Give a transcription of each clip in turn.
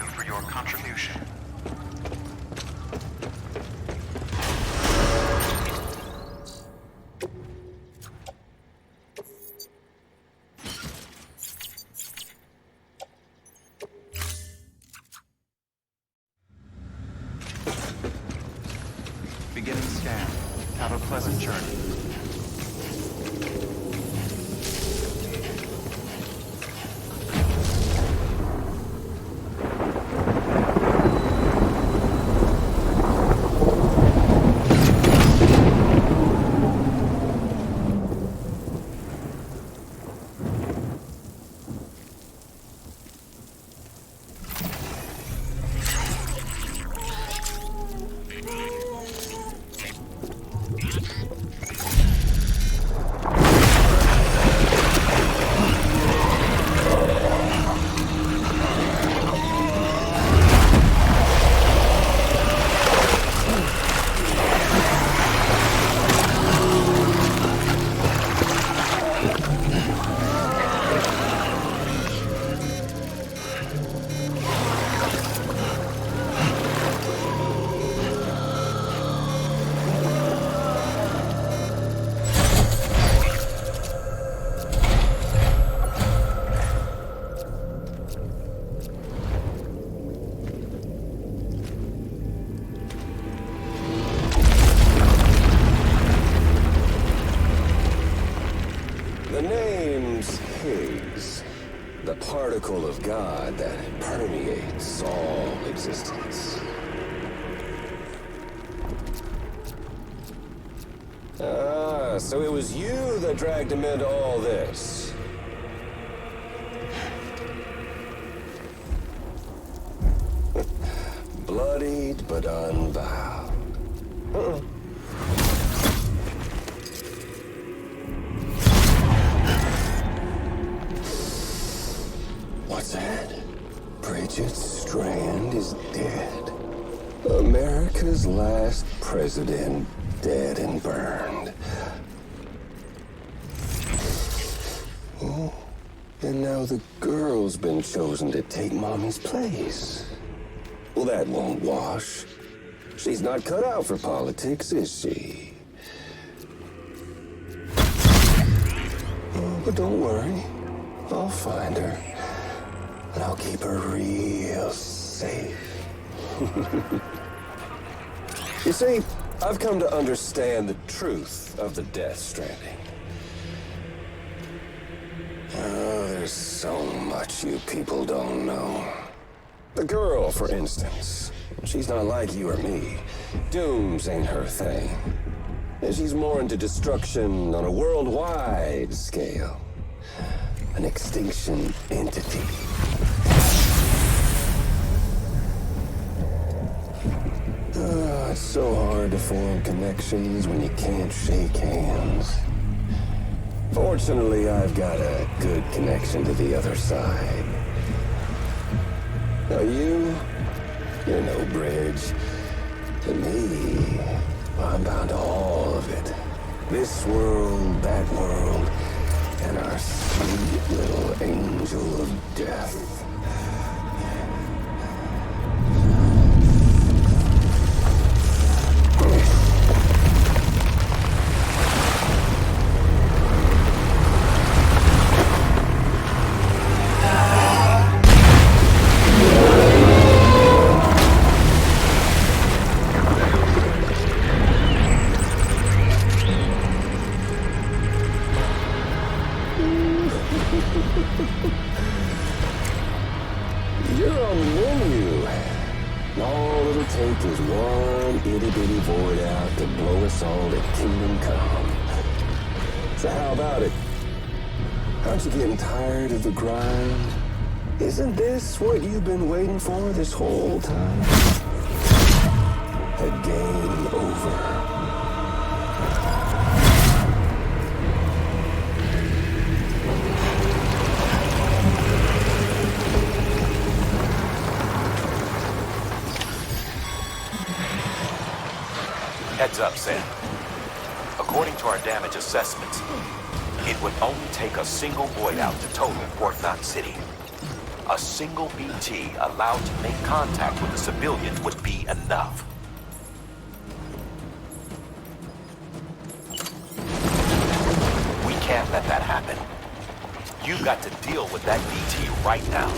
you for your contribution. Beginning scan. Have a pleasant journey. The name's Higgs, the particle of God that permeates all existence. Ah, so it was you that dragged him into all this. Bloodied but unbowed. What's that? Bridget Strand is dead. America's last president dead and burned. Oh, and now the girl's been chosen to take Mommy's place. Well, that won't wash. She's not cut out for politics, is she? Oh, but don't worry. I'll find her. And I'll keep her real safe. You see, I've come to understand the truth of the Death Stranding. Oh, there's so much you people don't know. The girl, for instance, she's not like you or me. Dooms ain't her thing. And she's more into destruction on a worldwide scale. An extinction entity. It's so hard to form connections when you can't shake hands. Fortunately, I've got a good connection to the other side. Now you're no bridge. To me, I'm bound to all of it. This world, that world, and our sweet little angel of death. You're on the menu. All it'll take is one itty-bitty void out to blow us all to kingdom come. So how about it? Aren't you getting tired of the grind? Isn't this what you've been waiting for this whole time? A game over. Heads up, Sam. According to our damage assessments, it would only take a single void out to total Port Knot City. A single BT allowed to make contact with a civilian would be enough. We can't let that happen. You've got to deal with that BT right now.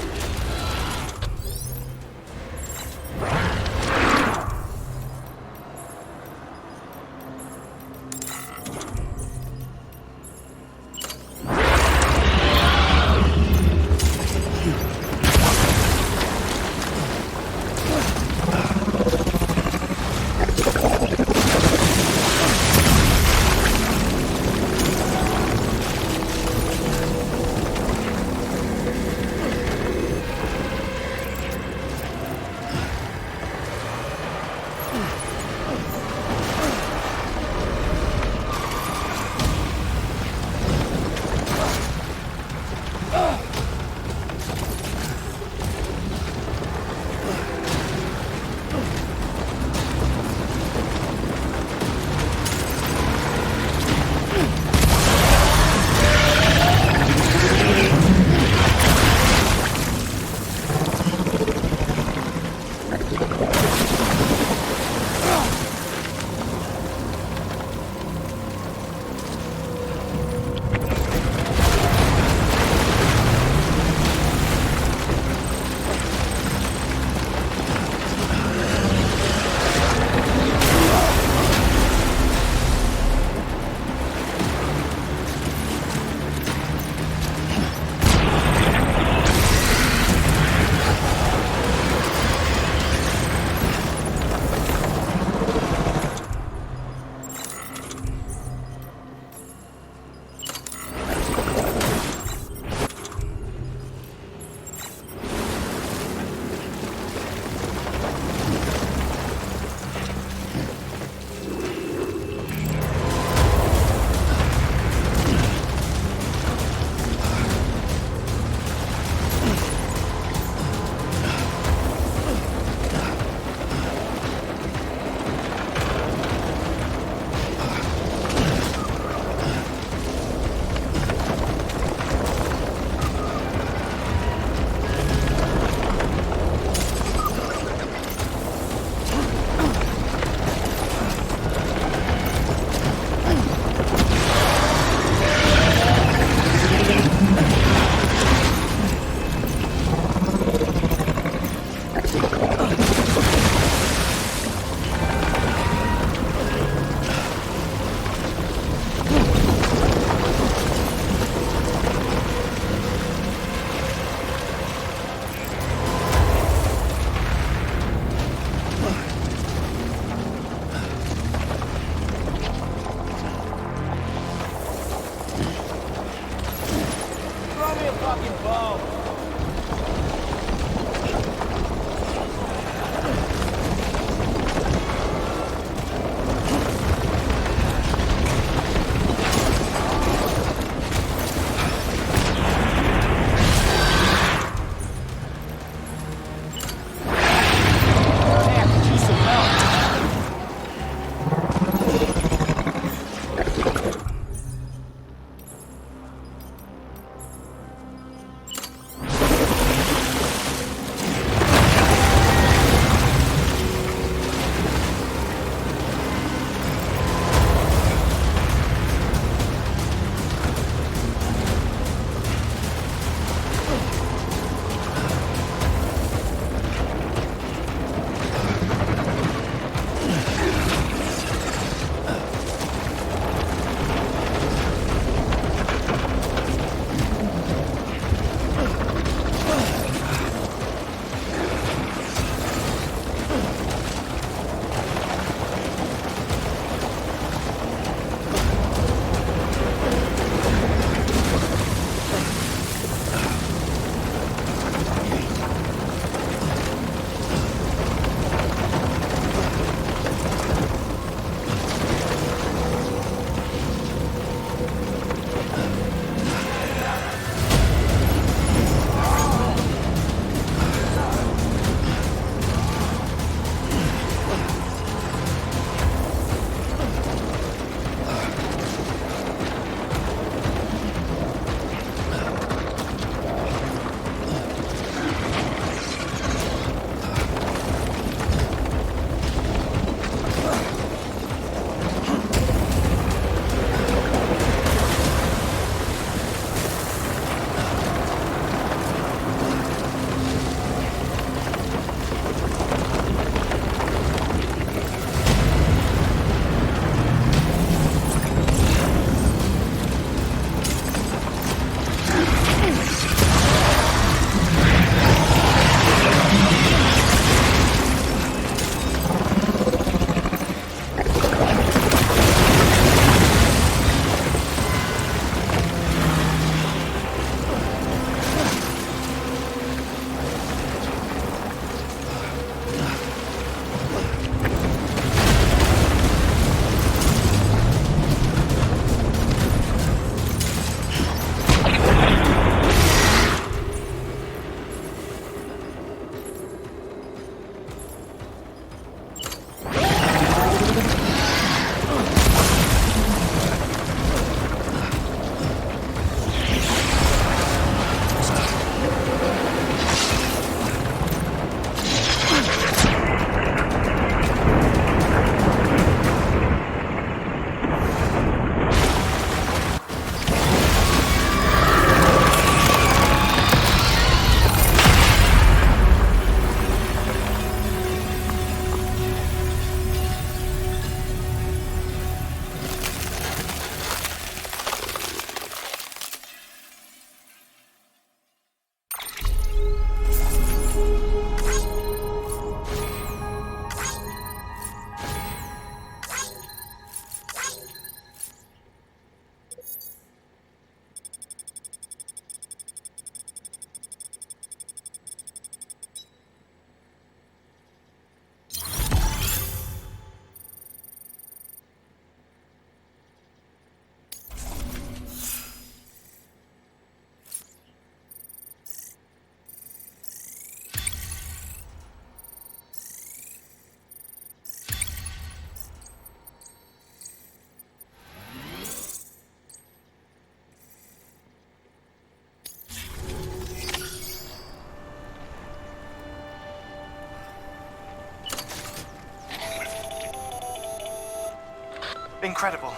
Incredible.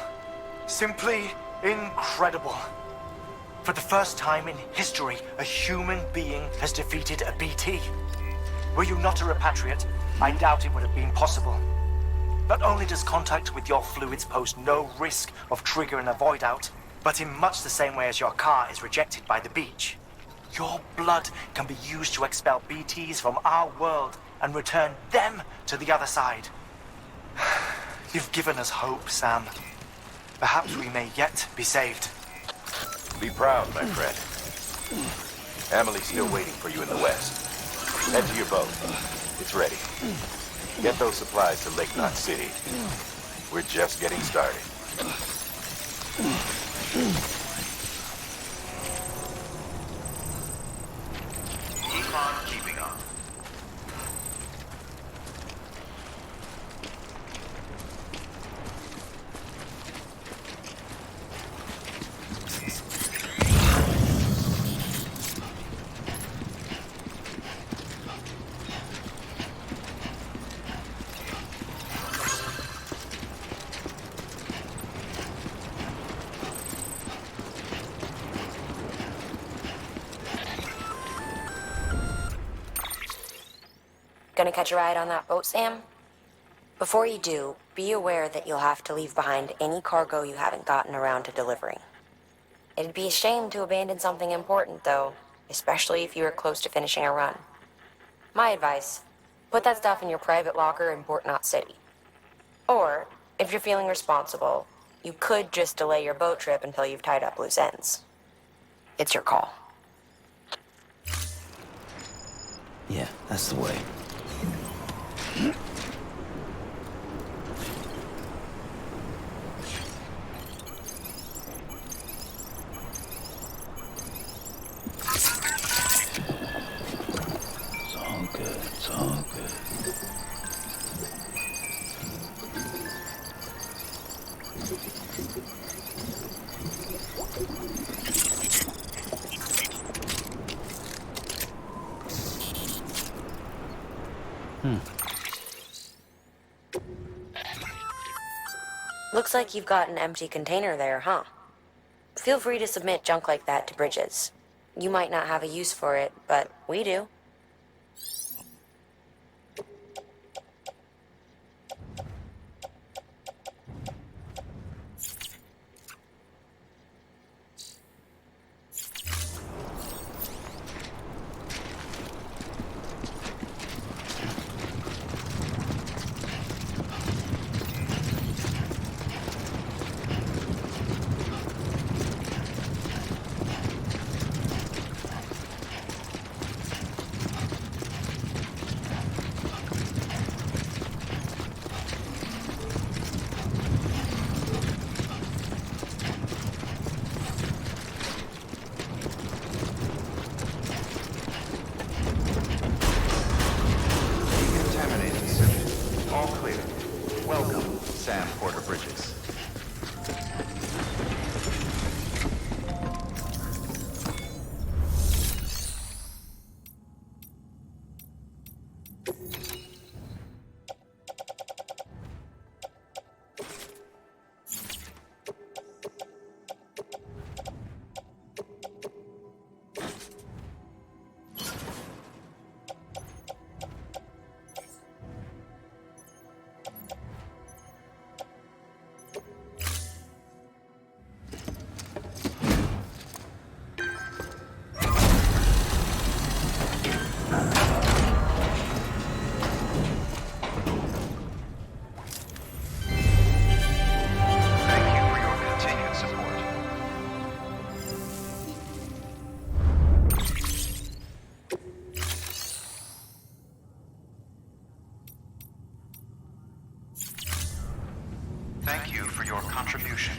Simply incredible. For the first time in history, a human being has defeated a BT. Were you not a repatriate, I doubt it would have been possible. Not only does contact with your fluids pose no risk of triggering a void out, but in much the same way as your car is rejected by the beach, your blood can be used to expel BTs from our world and return them to the other side. You've given us hope, Sam. Perhaps we may yet be saved. Be proud, my friend. Amelie's still waiting for you in the west. Head to your boat. It's ready. Get those supplies to Lake Knot City. We're just getting started. Keep on keeping up. Gonna catch a ride on that boat, Sam? Before you do, be aware that you'll have to leave behind any cargo you haven't gotten around to delivering. It'd be a shame to abandon something important, though, especially if you are close to finishing a run. My advice, put that stuff in your private locker in Port Knot City. Or, if you're feeling responsible, you could just delay your boat trip until you've tied up loose ends. It's your call. Yeah, that's the way. It's all good, it's all good. Looks like you've got an empty container there, huh? Feel free to submit junk like that to Bridges. You might not have a use for it, but we do. Decontaminating suit. All clear. Welcome, Sam Porter Bridges. Thank you for your continued support. Thank you for your contribution.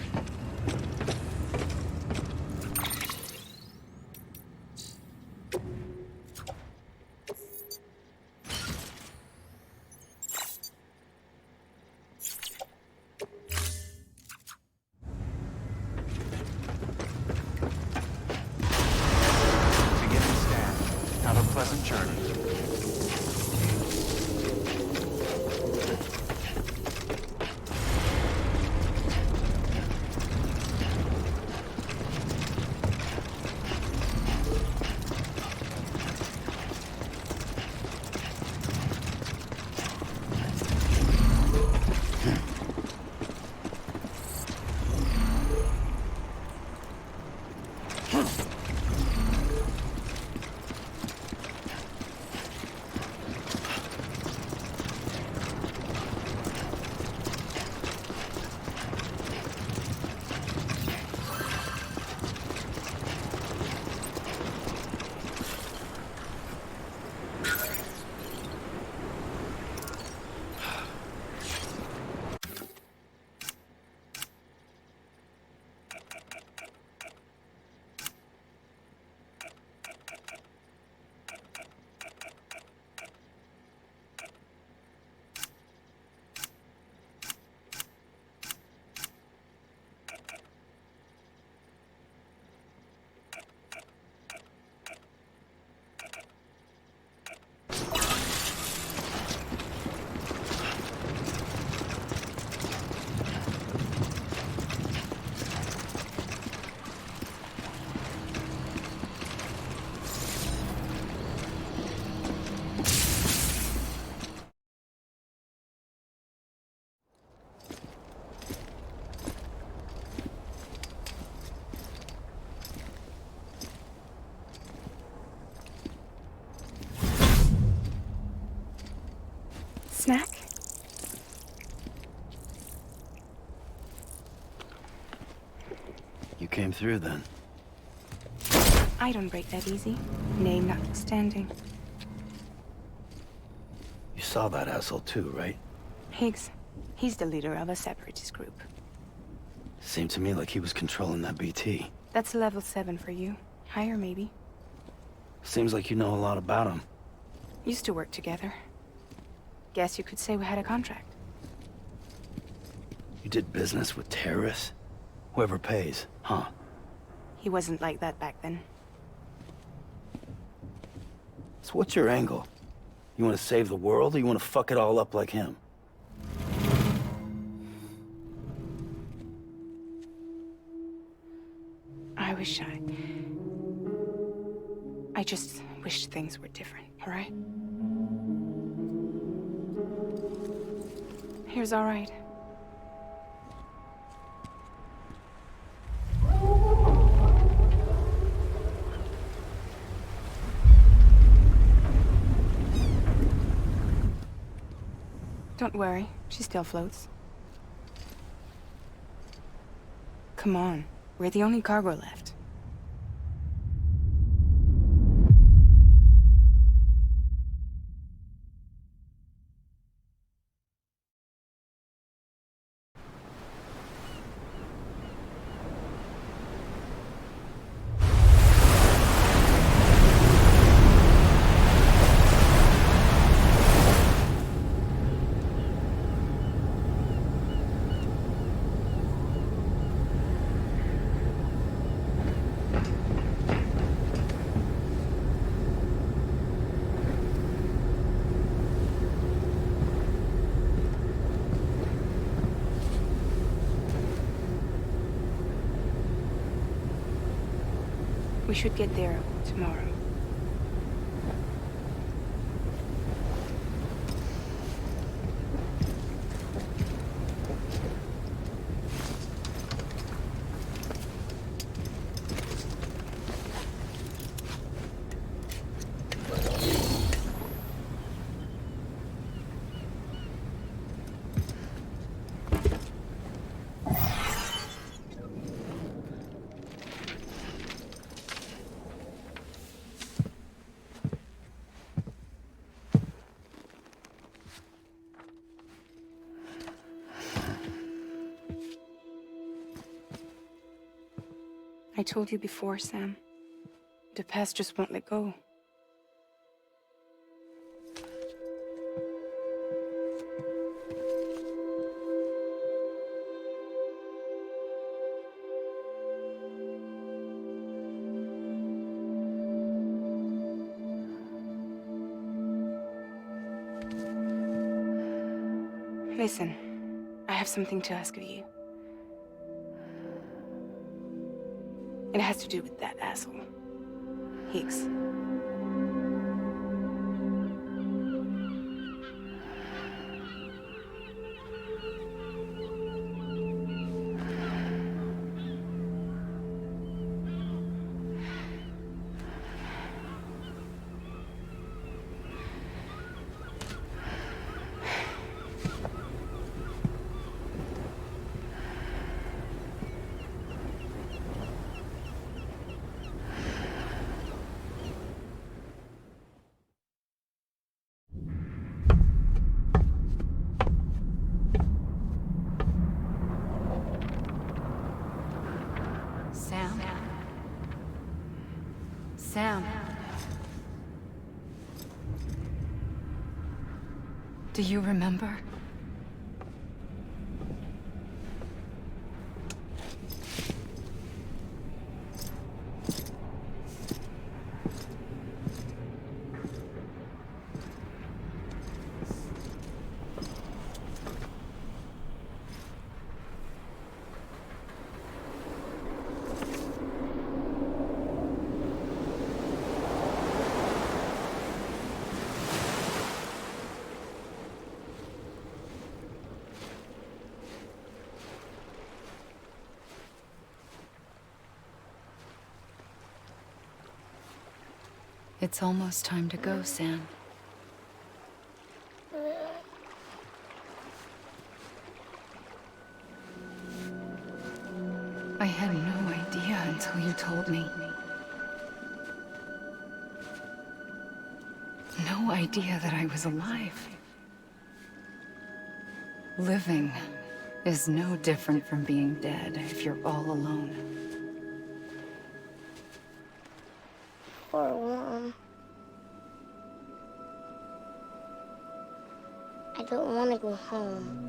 Beginning scan. Have a pleasant journey. Snack? You came through then. I don't break that easy. Name notwithstanding. You saw that asshole too, right? Higgs. He's the leader of a separatist group. Seemed to me like he was controlling that BT. That's level 7 for you. Higher, maybe. Seems like you know a lot about him. Used to work together. Guess you could say we had a contract. You did business with terrorists? Whoever pays, huh? He wasn't like that back then. So what's your angle? You want to save the world, or you want to fuck it all up like him? I just wish things were different, all right? Here's all right. Don't worry, she still floats. Come on, we're the only cargo left. We should get there tomorrow. I told you before, Sam. The past just won't let go. Listen, I have something to ask of you. It has to do with that asshole, Higgs. Sam? Sam? Do you remember? It's almost time to go, Sam. I had no idea until you told me. No idea that I was alive. Living is no different from being dead if you're all alone. Poor Mom. I don't want to go home.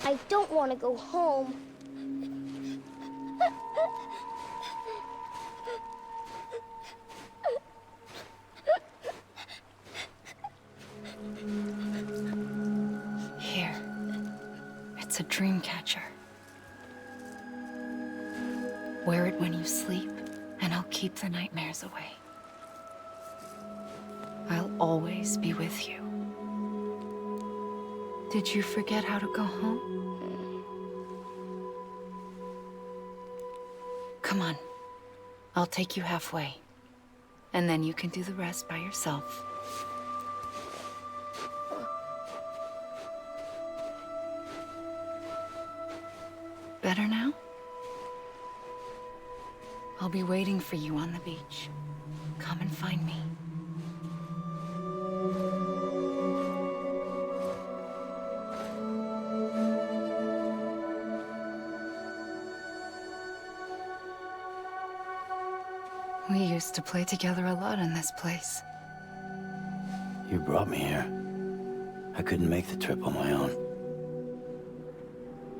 I don't want to go home. Here. It's a dream catcher. Wear it when you sleep, and I'll keep the nightmares away. I'll always be with you. Did you forget how to go home? Come on. I'll take you halfway. And then you can do the rest by yourself. Better now? I'll be waiting for you on the beach. Come and find me. We used to play together a lot in this place. You brought me here. I couldn't make the trip on my own.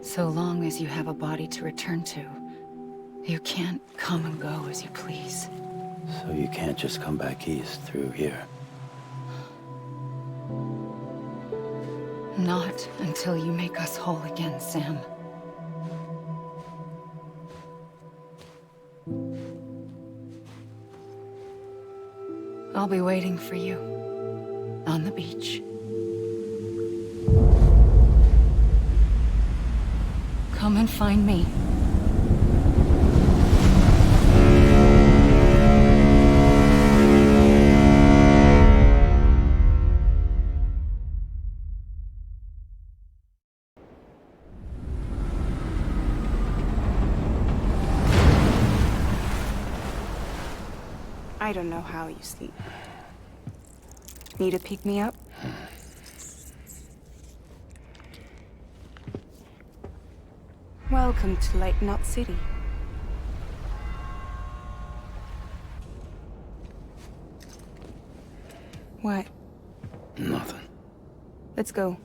So long as you have a body to return to, you can't come and go as you please. So you can't just come back east through here? Not until you make us whole again, Sam. I'll be waiting for you on the beach. Come and find me. I don't know how you sleep. Need to pick me up? Welcome to Lake Knot City. What? Nothing. Let's go.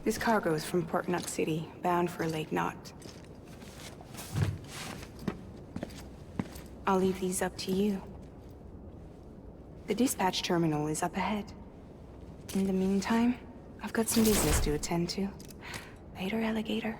This cargo is from Port Knot City, bound for Lake Knot. I'll leave these up to you. The dispatch terminal is up ahead. In the meantime, I've got some business to attend to. Later, alligator.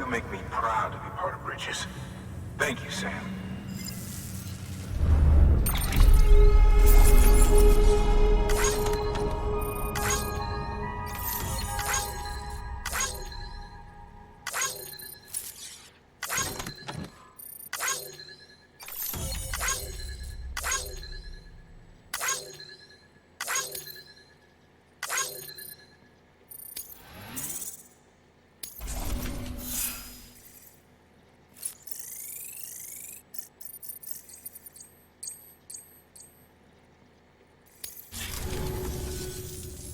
you make me proud to be part of Bridges. Thank you, Sam.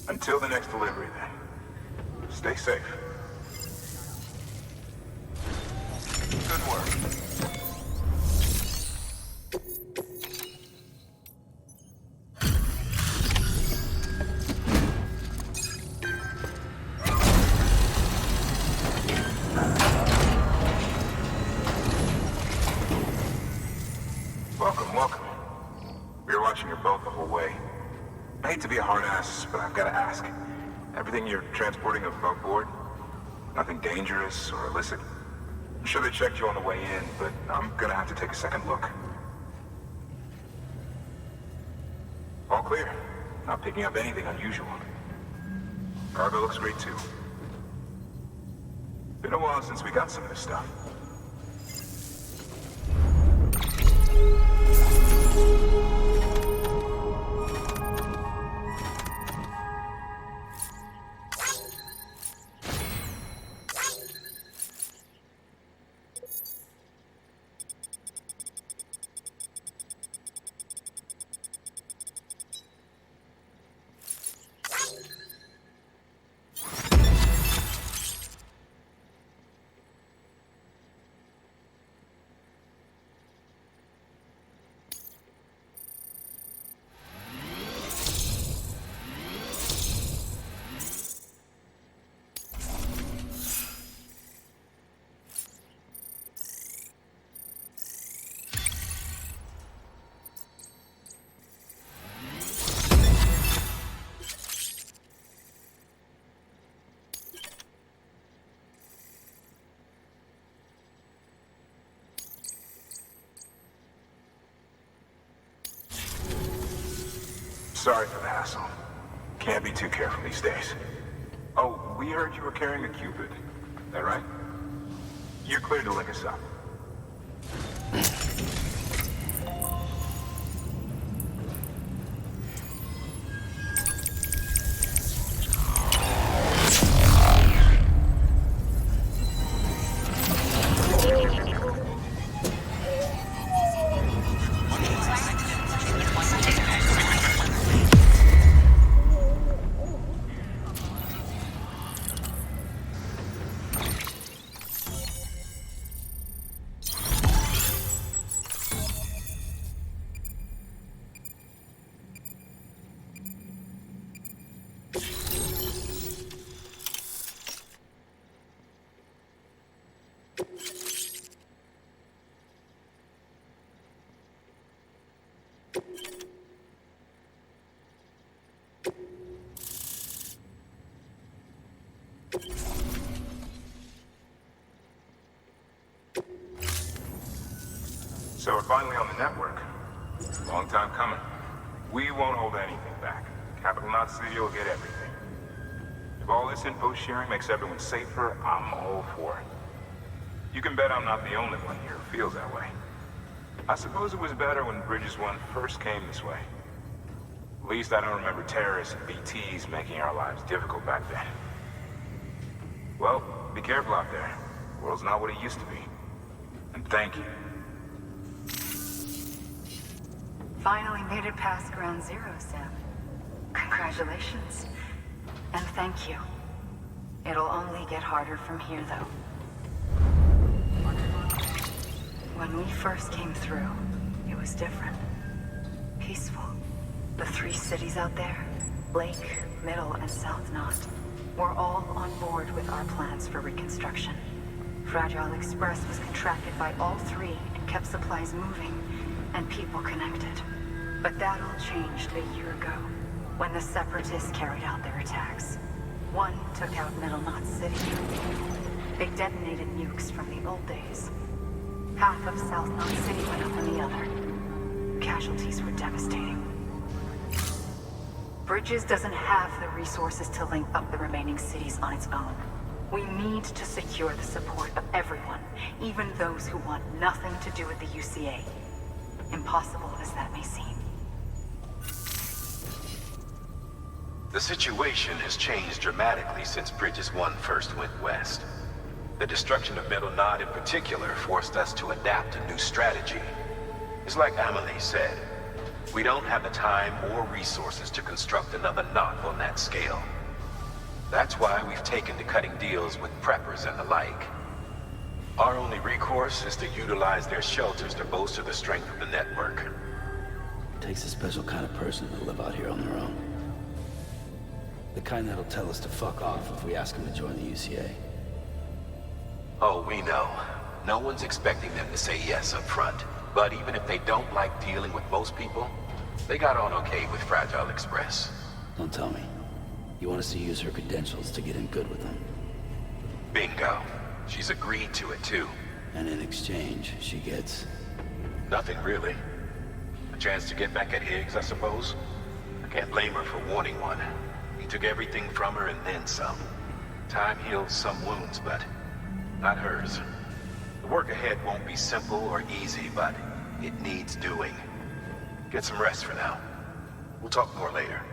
Until the next delivery, then. Stay safe. Good work. Welcome. We were watching your boat the whole way. I hate to be a hard ass, but I've got to ask. Everything you're transporting above board? Nothing dangerous or illicit? I'm sure they checked you on the way in, but I'm gonna have to take a second look. All clear. Not picking up anything unusual. Cargo looks great too. Been a while since we got some of this stuff. Sorry for the hassle. Can't be too careful these days. Oh, we heard you were carrying a Cupid. That right? You're cleared to link us up. So we're finally on the network. Long time coming. We won't hold anything back. Capital Knot City will get everything. If all this info sharing makes everyone safer, I'm all for it. You can bet I'm not the only one here who feels that way. I suppose it was better when Bridges 1 first came this way. At least I don't remember terrorists and BTs making our lives difficult back then. Well, be careful out there. The world's not what it used to be. And thank you. Finally made it past ground zero, Sam. Congratulations. And thank you. It'll only get harder from here, though. When we first came through, it was different. Peaceful. The 3 cities out there, Lake, Middle, and South Knot, were all on board with our plans for reconstruction. Fragile Express was contracted by all 3 and kept supplies moving and people connected. But that all changed a year ago, when the Separatists carried out their attacks. One took out Middle Knot City. They detonated nukes from the old days. Half of South Knot City went up in the other. Casualties were devastating. Bridges doesn't have the resources to link up the remaining cities on its own. We need to secure the support of everyone, even those who want nothing to do with the UCA. Impossible as that may seem. The situation has changed dramatically since Bridges 1 first went west. The destruction of Middle Knot in particular forced us to adapt a new strategy. It's like Amelie said, we don't have the time or resources to construct another knot on that scale. That's why we've taken to cutting deals with preppers and the like. Our only recourse is to utilize their shelters to bolster the strength of the network. It takes a special kind of person to live out here on their own. The kind that'll tell us to fuck off if we ask them to join the UCA. Oh, we know. No one's expecting them to say yes up front. But even if they don't like dealing with most people, they got on okay with Fragile Express. Don't tell me. You want us to use her credentials to get in good with them? Bingo. She's agreed to it too. And in exchange, she gets... Nothing really. A chance to get back at Higgs, I suppose. I can't blame her for wanting one. He took everything from her and then some. Time heals some wounds, but not hers. The work ahead won't be simple or easy, but it needs doing. Get some rest for now. We'll talk more later.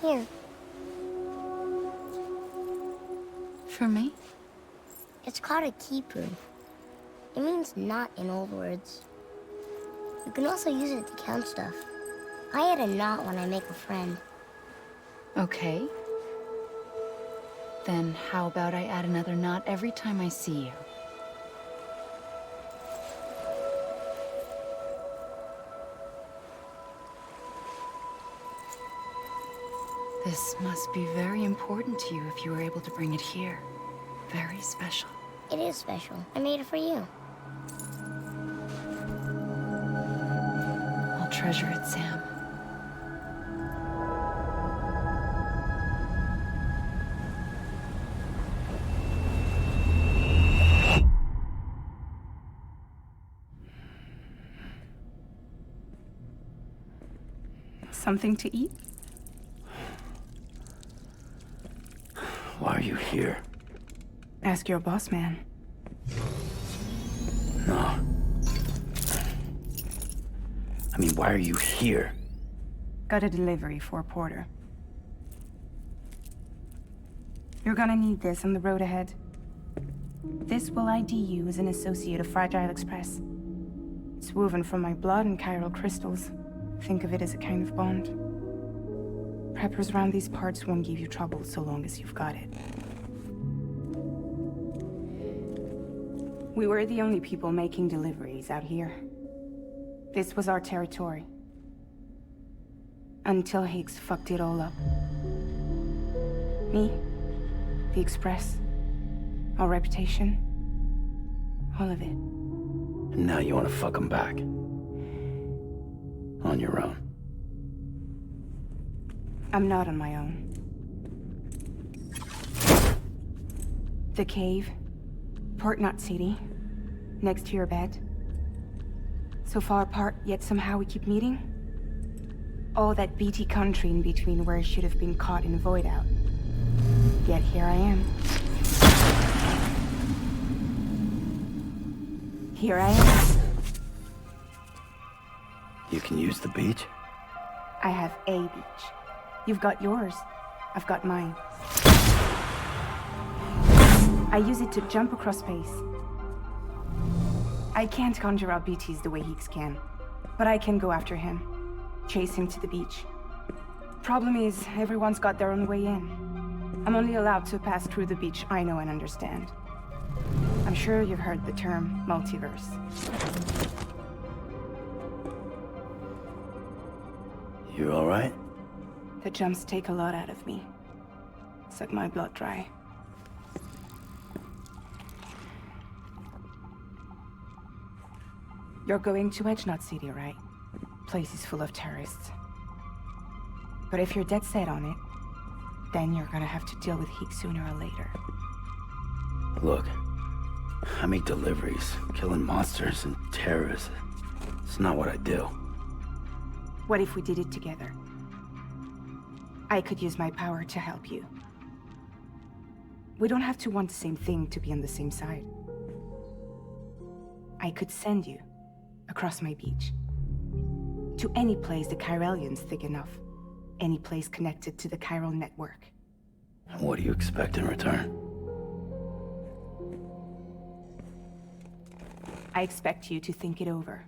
Here. For me? It's called a keeper. It means knot in old words. You can also use it to count stuff. I add a knot when I make a friend. Okay. Then how about I add another knot every time I see you? This must be very important to you if you were able to bring it here. Very special. It is special. I made it for you. I'll treasure it, Sam. Something to eat? Why are you here? Ask your boss man. No. I mean, why are you here? Got a delivery for Porter. You're gonna need this on the road ahead. This will ID you as an associate of Fragile Express. It's woven from my blood and chiral crystals. Think of it as a kind of bond. Preppers around these parts won't give you trouble so long as you've got it. We were the only people making deliveries out here. This was our territory. Until Higgs fucked it all up. Me, the Express, our reputation, all of it. And now you want to fuck them back. On your own. I'm not on my own. The cave, Port Knot City, next to your bed. So far apart, yet somehow we keep meeting. All that BT country in between where I should have been caught in a void out. Yet here I am. Here I am. You can use the beach? I have a beach. You've got yours. I've got mine. I use it to jump across space. I can't conjure up BTs the way Heeks can, but I can go after him, chase him to the beach. Problem is, everyone's got their own way in. I'm only allowed to pass through the beach I know and understand. I'm sure you've heard the term multiverse. You all right? The jumps take a lot out of me. Suck my blood dry. You're going to Edgenut City, right? Place is full of terrorists. But if you're dead set on it, then you're gonna have to deal with Heek sooner or later. Look, I make deliveries, killing monsters and terrorists. It's not what I do. What if we did it together? I could use my power to help you. We don't have to want the same thing to be on the same side. I could send you across my beach. To any place the Chiralian's thick enough. Any place connected to the chiral network. What do you expect in return? I expect you to think it over.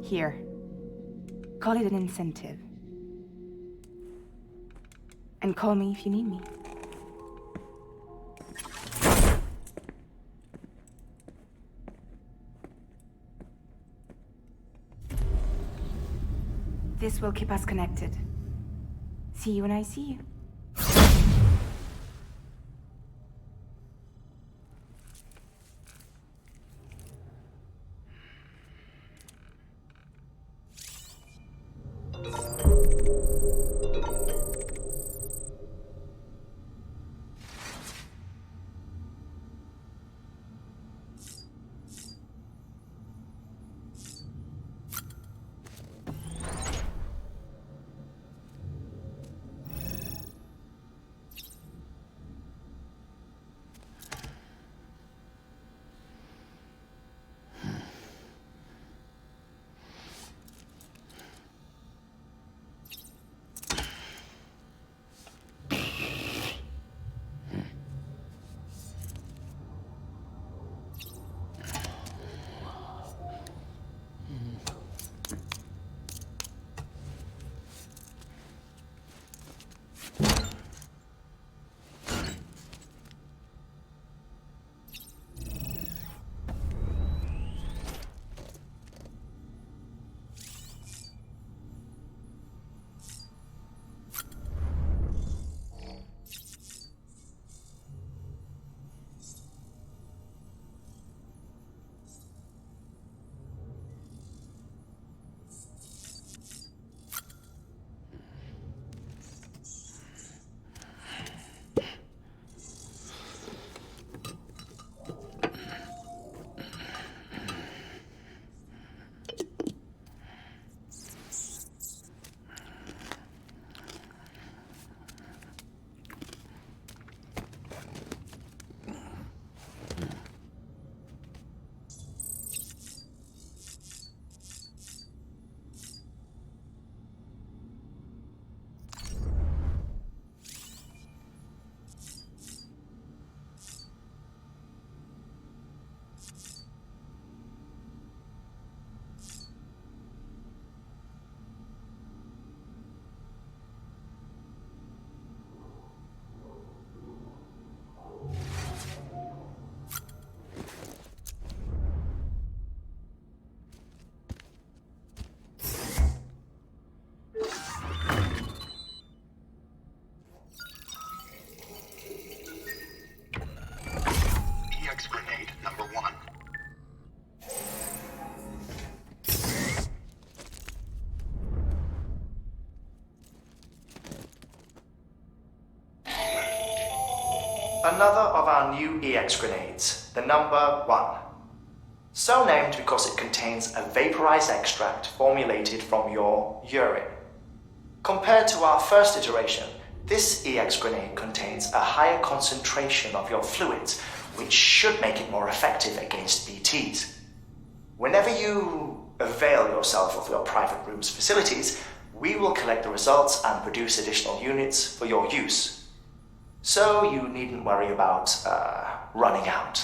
Here. Call it an incentive. And call me if you need me. This will keep us connected. See you when I see you. Another of our new EX grenades, the number 1. So named because it contains a vaporized extract formulated from your urine. Compared to our first iteration, this EX grenade contains a higher concentration of your fluids, which should make it more effective against BTs. Whenever you avail yourself of your private room's facilities, we will collect the results and produce additional units for your use. So you needn't worry about running out.